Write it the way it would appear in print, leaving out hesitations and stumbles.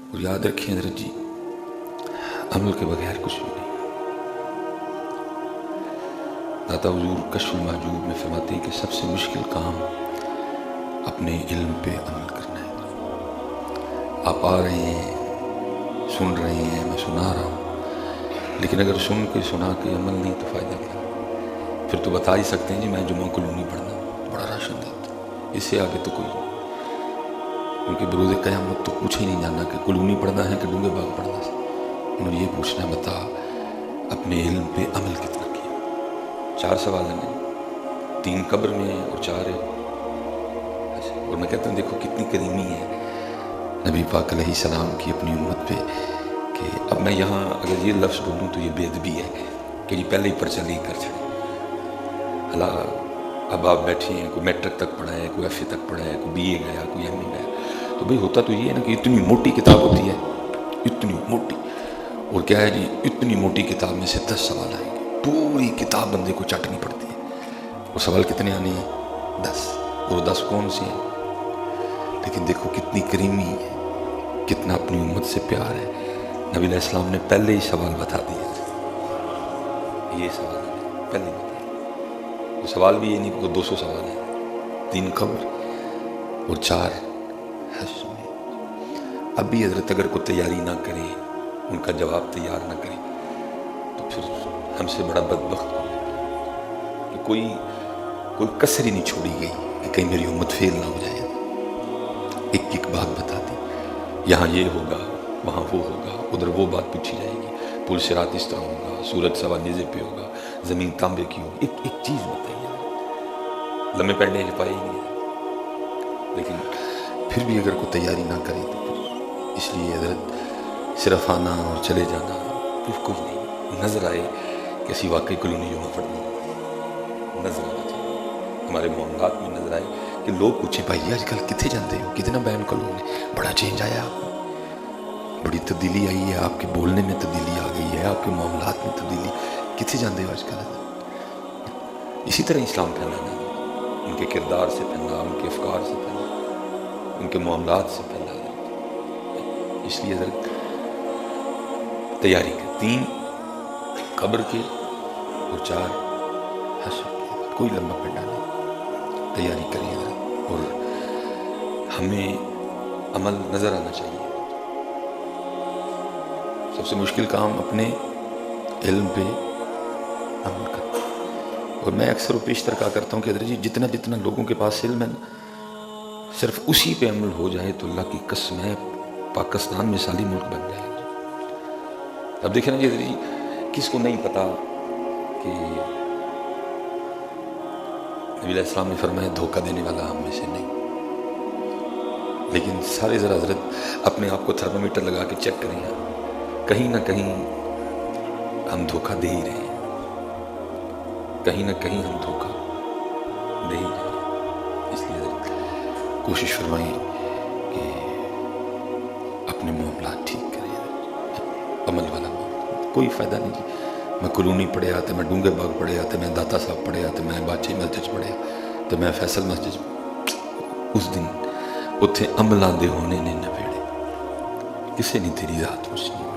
اور یاد رکھیں حضرت جی، عمل کے بغیر کچھ بھی نہیں۔ داتا حضور کشف المحجوب میں فرماتے ہیں کہ سب سے مشکل کام اپنے علم پہ عمل کرنا ہے۔ آپ آ رہے ہیں، سن رہے ہیں، میں سنا رہا ہوں، لیکن اگر سن کے سنا کے عمل نہیں تو فائدہ کیا؟ پھر تو بتا ہی سکتے ہیں جی میں جمعہ کلونی پڑھنا، بڑا راشن دیتا، اس سے آگے تو کوئی نہیں، کیونکہ بروز قیامت تو پوچھ ہی نہیں جانا کہ کلونی پڑھنا ہے کہ ڈونگے باغ پڑھنا ہے، انہوں نے یہ پوچھنا ہے بتا اپنے علم پہ عمل کتنا کیا۔ 4 سوال ہیں، 3 قبر میں ہیں اور 4 ہے۔ اور میں کہتا ہوں دیکھو کتنی کریمی ہے نبی پاک علیہ السلام کی اپنی امت پہ، کہ اب میں یہاں اگر یہ لفظ بولوں تو یہ بے ادبی ہے کہ جی پہلے ہی پرچہ لے کر چھڑے۔ اللہ اب آپ بیٹھے ہیں، کوئی میٹرک تک پڑھا ہے، کوئی ایف اے تک پڑھا ہے، کوئی بی اے گیا، کوئی ایم اے گیا، تو بھئی ہوتا تو یہ ہے نا کہ اتنی موٹی کتاب ہوتی ہے، اتنی موٹی، اور کیا ہے جی اتنی موٹی کتاب میں سے 10 سوال آئیں گے، پوری کتاب بندے کو چٹنی پڑتی ہے، وہ سوال کتنے آنے ہیں؟ 10، اور 10 کون سے ہیں؟ لیکن دیکھو کتنی کریمی ہے، کتنا اپنی امت سے پیار ہے، نبی علیہ السلام نے پہلے ہی سوال بتا دیا، یہ سوال ہے پہلے ہی بتا دیا۔ سوال بھی یہ نہیں کہ 200 سوال ہیں، 3 قبر اور 4 حشر میں۔ اب بھی حضرت اگر کوئی تیاری نہ کرے، ان کا جواب تیار نہ کرے، تو پھر ہم سے بڑا بدبخت کون ہے کہ کوئی کسر ہی نہیں چھوڑی گئی کہ کہیں میری امت فیل نہ ہو جائے۔ ایک ایک بات بتا دی، یہاں یہ ہوگا، وہاں وہ ہوگا، ادھر وہ بات پوچھی جائے گی، پل صراط اس طرح ہوگا، سورج سوا نیزے پہ ہوگا، زمین تانبے کی ہوگی، ایک چیز بتائیے، لمحے پڑھنے کے پائے ہی نہیں ہے۔ لیکن پھر بھی اگر کوئی تیاری نہ کرے تو پھر اس لیے حضرت صرف آنا اور چلے جانا پھر کوئی نہیں، نظر آئے کہ اسی واقعی کلونی جمعہ پڑھنا، نظر آنا چاہیے، ہمارے معاملات میں نظر آئے کہ لوگ پوچھیں بھائی آج کل کتنے جانتے ہو، کتنا بیان کلونی، بڑا چینج آیا آپ میں، بڑی تبدیلی آئی ہے، آپ کے بولنے میں تبدیلی آ گئی ہے، آپ کے معاملات میں تبدیلی، کتنے جانتے ہو آج کل؟ اسی طرح اسلام پھیلانا ہے، ان کے کردار سے پھیلنا، ان کے افکار سے پھیلنا، ان کے معاملات سے پھیلنا۔ اس لیے حضرت تیاری کر، 3 قبر کے اور 4 حشر کے، کوئی لمبا پنڈا نہیں، تیاری کریں حضرت، اور ہمیں عمل نظر آنا چاہیے۔ سب سے مشکل کام اپنے علم پہ عمل کرنا، اور میں اکثر و بیشتر کہا کرتا ہوں کہ حضرت جی جتنا لوگوں کے پاس علم ہے نا، صرف اسی پہ عمل ہو جائے تو اللہ کی قسم ہے پاکستان مثالی ملک بن جائے گا۔ اب دیکھیں نا جی حضرت جی، کس کو نہیں پتا کہ نبی علیہ السلام نے فرمایا دھوکہ دینے والا ہم میں سے نہیں، لیکن سارے ذرا حضرت اپنے آپ کو تھرمومیٹر لگا کے چیک کریں، کہیں نہ کہیں ہم دھوکہ دے ہی رہے ہیں، کہیں نہ کہیں ہم دھوکہ دے ہی رہے ہیں۔ اس لیے حضرت کوشش فرمائیں کہ اپنے معاملات ٹھیک کریں، عمل والا معاملہ، کوئی فائدہ نہیں جی میں کلونی پڑھے آتے، میں ڈونگے باغ پڑھے آتے، میں داتا صاحب پڑھے آتے، میں باچی مسجد پڑھے تو میں فیصل مسجد، اس دن اتھے عملان دے ہونے نے نبیڑے، کسے نہیں تیری ذات پوچھنی۔